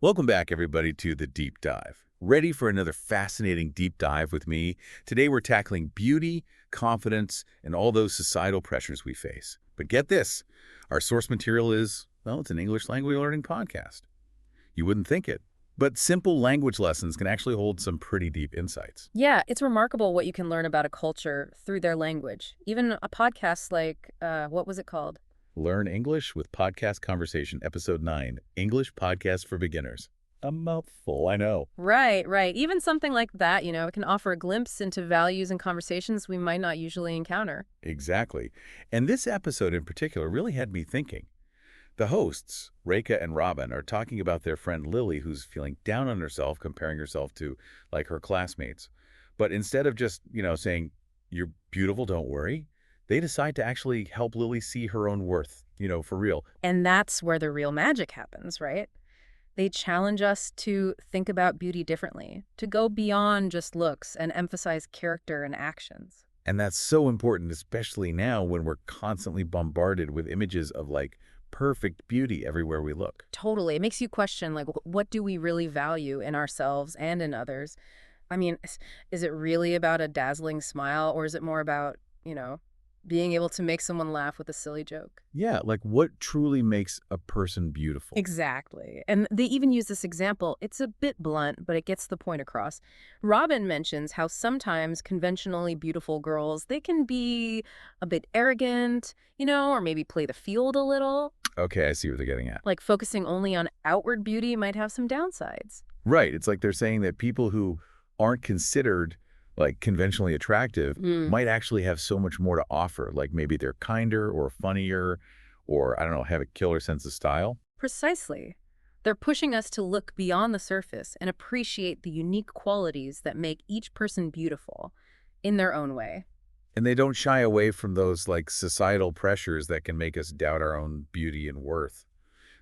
Welcome back, everybody, to The Deep Dive. Ready for another fascinating deep dive with me? Today, we're tackling beauty, confidence, and all those societal pressures we face. But get this, our source material is, well, it's an English language learning podcast. You wouldn't think it, but simple language lessons can actually hold some pretty deep insights. Yeah, it's remarkable what you can learn about a culture through their language. Even a podcast like, what was it called? Learn English with Podcast Conversation, Episode 9, English Podcast for Beginners. A mouthful, I know. Right. Even something like that, it can offer a glimpse into values and conversations we might not usually encounter. Exactly. And this episode in particular really had me thinking. The hosts, Reka and Robin, are talking about their friend Lily, who's feeling down on herself, comparing herself to, like, her classmates. But instead of just, saying, you're beautiful, don't worry, they decide to actually help Lily see her own worth, for real. And that's where the real magic happens, right? They challenge us to think about beauty differently, to go beyond just looks and emphasize character and actions. And that's so important, especially now when we're constantly bombarded with images of, like, perfect beauty everywhere we look. Totally. It makes you question, like, what do we really value in ourselves and in others? I mean, is it really about a dazzling smile, or is it more about, being able to make someone laugh with a silly joke? Yeah, like what truly makes a person beautiful? Exactly. And they even use this example. It's a bit blunt, but it gets the point across. Robin mentions how sometimes conventionally beautiful girls, they can be a bit arrogant, or maybe play the field a little. Okay, I see what they're getting at. Like focusing only on outward beauty might have some downsides. Right. It's like they're saying that people who aren't considered like conventionally attractive might actually have so much more to offer. Like maybe they're kinder or funnier or, I don't know, have a killer sense of style. Precisely. They're pushing us to look beyond the surface and appreciate the unique qualities that make each person beautiful in their own way. And they don't shy away from those like societal pressures that can make us doubt our own beauty and worth.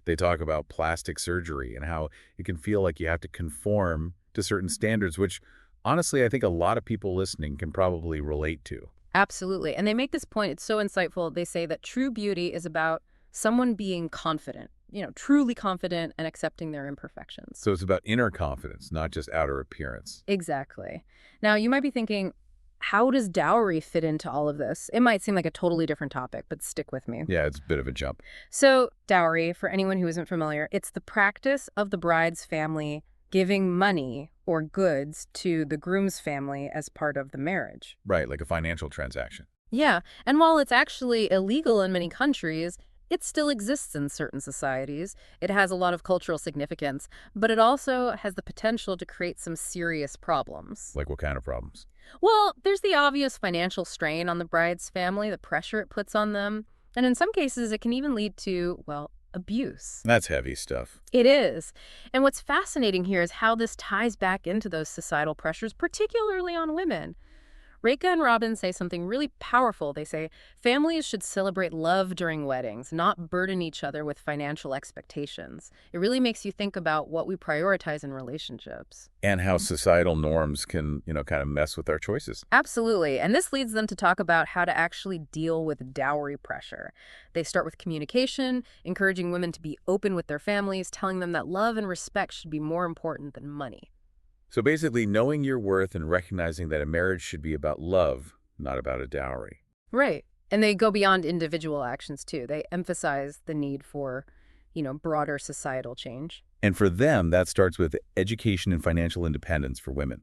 They talk about plastic surgery and how it can feel like you have to conform to certain standards, which honestly, I think a lot of people listening can probably relate to. Absolutely. And they make this point, it's so insightful. They say that true beauty is about someone being confident, truly confident and accepting their imperfections. So it's about inner confidence, not just outer appearance. Exactly. Now, you might be thinking, how does dowry fit into all of this? It might seem like a totally different topic, but stick with me. Yeah, it's a bit of a jump. So, dowry, for anyone who isn't familiar, it's the practice of the bride's family giving money or goods to the groom's family as part of the marriage. Right, like a financial transaction. Yeah, and while it's actually illegal in many countries, it still exists in certain societies. It has a lot of cultural significance, but it also has the potential to create some serious problems. Like what kind of problems? Well, there's the obvious financial strain on the bride's family, the pressure it puts on them, and in some cases it can even lead to, well, abuse. That's heavy stuff. It is. And what's fascinating here is how this ties back into those societal pressures, particularly on women. Reka and Robin say something really powerful. They say families should celebrate love during weddings, not burden each other with financial expectations. It really makes you think about what we prioritize in relationships. And how societal norms can, kind of mess with our choices. Absolutely. And this leads them to talk about how to actually deal with dowry pressure. They start with communication, encouraging women to be open with their families, telling them that love and respect should be more important than money. So basically, knowing your worth and recognizing that a marriage should be about love, not about a dowry. Right. And they go beyond individual actions, too. They emphasize the need for, broader societal change. And for them, that starts with education and financial independence for women.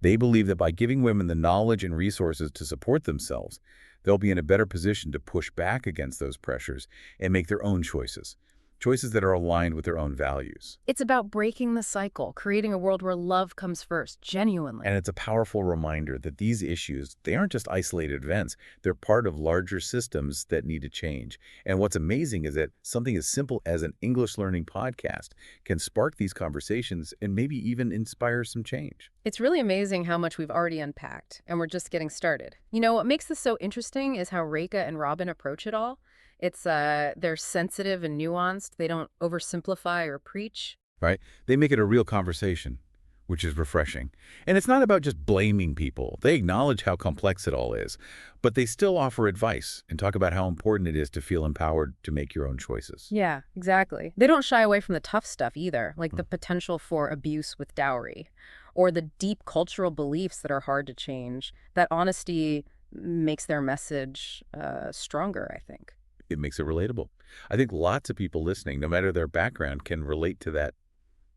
They believe that by giving women the knowledge and resources to support themselves, they'll be in a better position to push back against those pressures and make their own choices. Choices that are aligned with their own values. It's about breaking the cycle, creating a world where love comes first, genuinely. And it's a powerful reminder that these issues, they aren't just isolated events. They're part of larger systems that need to change. And what's amazing is that something as simple as an English learning podcast can spark these conversations and maybe even inspire some change. It's really amazing how much we've already unpacked, and we're just getting started. What makes this so interesting is how Reka and Robin approach it all. They're sensitive and nuanced. They don't oversimplify or preach. Right? They make it a real conversation. which is refreshing. And it's not about just blaming people. They acknowledge how complex it all is, but they still offer advice and talk about how important it is to feel empowered to make your own choices. Yeah, exactly. They don't shy away from the tough stuff either, like the potential for abuse with dowry or the deep cultural beliefs that are hard to change. That honesty makes their message stronger, I think. It makes it relatable. I think lots of people listening, no matter their background, can relate to that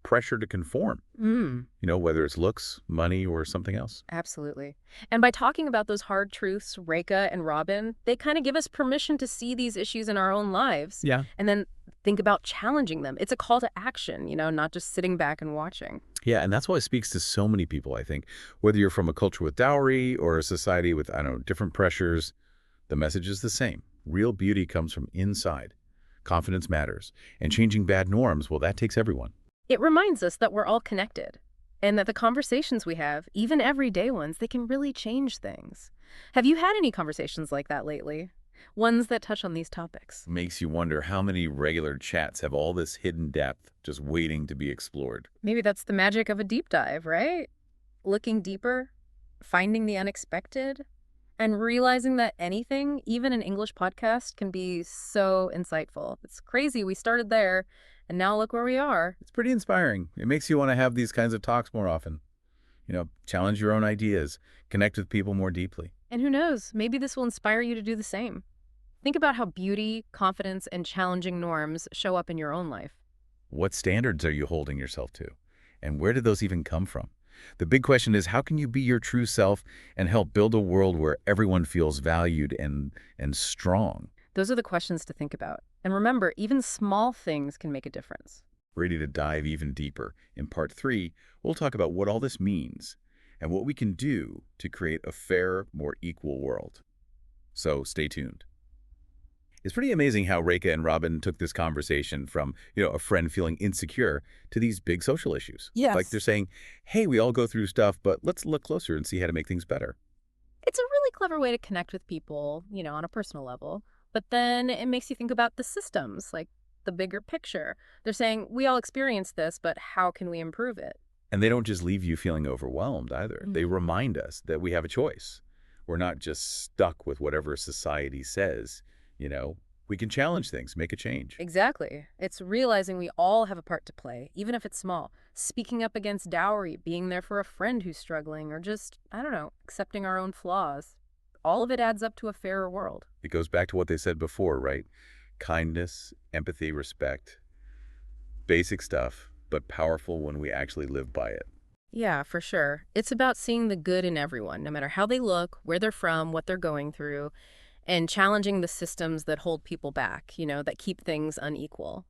pressure to conform, Mm. whether it's looks, money, or something else. Absolutely. And by talking about those hard truths, Reka and Robin, they kind of give us permission to see these issues in our own lives Yeah. and then think about challenging them. It's a call to action, not just sitting back and watching. Yeah, and that's why it speaks to so many people, I think. Whether you're from a culture with dowry or a society with, I don't know, different pressures, the message is the same. Real beauty comes from inside. Confidence matters. And changing bad norms, well, that takes everyone. It reminds us that we're all connected and that the conversations we have, even everyday ones, they can really change things. Have you had any conversations like that lately? Ones that touch on these topics? Makes you wonder how many regular chats have all this hidden depth just waiting to be explored. Maybe that's the magic of a deep dive, right? Looking deeper, finding the unexpected, and realizing that anything, even an English podcast, can be so insightful. It's crazy we started there, and now look where we are. It's pretty inspiring. It makes you want to have these kinds of talks more often. Challenge your own ideas, connect with people more deeply. And who knows, maybe this will inspire you to do the same. Think about how beauty, confidence, and challenging norms show up in your own life. What standards are you holding yourself to? And where did those even come from? The big question is, how can you be your true self and help build a world where everyone feels valued and strong? Those are the questions to think about. And remember, even small things can make a difference. Ready to dive even deeper. In part 3, we'll talk about what all this means and what we can do to create a fair, more equal world. So stay tuned. It's pretty amazing how Reka and Robin took this conversation from, a friend feeling insecure to these big social issues. Yes. Like they're saying, hey, we all go through stuff, but let's look closer and see how to make things better. It's a really clever way to connect with people, on a personal level. But then it makes you think about the systems, like the bigger picture. They're saying, we all experience this, but how can we improve it? And they don't just leave you feeling overwhelmed either. Mm. They remind us that we have a choice. We're not just stuck with whatever society says. We can challenge things, make a change. Exactly. It's realizing we all have a part to play, even if it's small. Speaking up against dowry, being there for a friend who's struggling, or just, I don't know, accepting our own flaws. All of it adds up to a fairer world. It goes back to what they said before, right? Kindness, empathy, respect. Basic stuff, but powerful when we actually live by it. Yeah, for sure. It's about seeing the good in everyone, no matter how they look, where they're from, what they're going through, and challenging the systems that hold people back, that keep things unequal.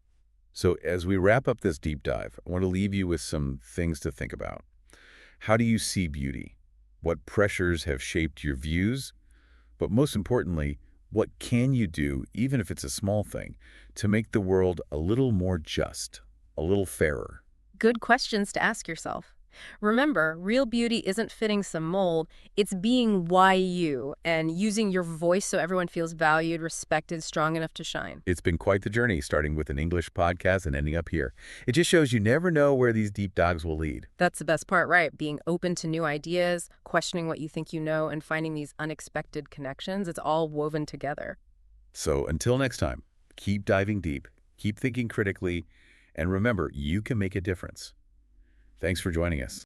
So as we wrap up this deep dive, I want to leave you with some things to think about. How do you see beauty? What pressures have shaped your views? But most importantly, what can you do, even if it's a small thing, to make the world a little more just, a little fairer? Good questions to ask yourself. Remember, real beauty isn't fitting some mold. It's being you and using your voice so everyone feels valued, respected, strong enough to shine. It's been quite the journey, starting with an English podcast and ending up here. It just shows you never know where these deep dives will lead. That's the best part, right? Being open to new ideas, questioning what you think you know, and finding these unexpected connections. It's all woven together. So until next time, keep diving deep, keep thinking critically, and remember, you can make a difference. Thanks for joining us.